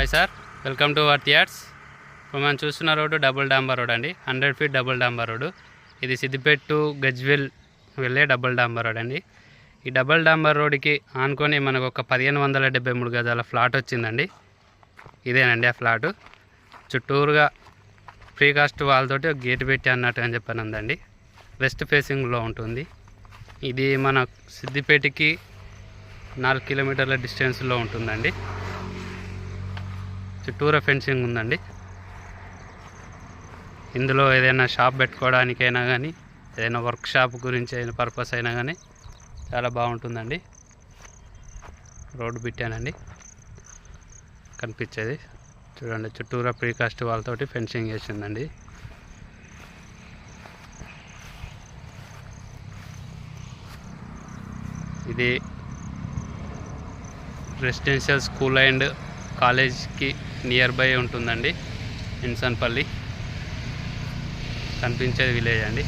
Hi sir, welcome to worth yards. ఇప్పుడు మనం చూస్తున్న రోడ్డు డబుల్ డాంబర్ రోడ్ అండి. 100 ఫీట్ డబుల్ డాంబర్ రోడ్డు. ఇది సిద్దిపేట టు గజ్వేల్ వెళ్ళే డబుల్ డాంబర్ రోడ్ అండి. ఈ డబుల్ డాంబర్ రోడ్డుకి ఆనుకొని మనకు ఒక 1573 గజాల ఫ్లాట్ వచ్చిందండి. ఇదేనండి ఆ ఫ్లాటు. చుట్టూరుగా ఫ్రీ కాస్ట్ వాళ్ళతోటి ఒక గేట్ పెట్టి అన్నట్టు అని చెప్పానందండి. వెస్ట్ ఫేసింగ్లో ఉంటుంది. ఇది మన సిద్దిపేటకి 4 కిలోమీటర్ల డిస్టెన్స్లో ఉంటుందండి. చుట్టూరా ఫెన్సింగ్ ఉందండి. ఇందులో ఏదైనా షాప్ పెట్టుకోవడానికైనా కానీ, ఏదైనా వర్క్ షాప్ గురించి అయిన పర్పస్ అయినా కానీ చాలా బాగుంటుందండి. రోడ్డు పెట్టానండి, కనిపించేది చూడండి. చుట్టూరా ప్రీకాస్ట్ వాళ్ళతోటి ఫెన్సింగ్ చేసిందండి. ఇది రెసిడెన్షియల్ స్కూల్ అండ్ కాలేజ్కి నియర్ బై ఉంటుందండి. ఇన్సన్పల్లి కనిపించేది విలేజ్ అండి.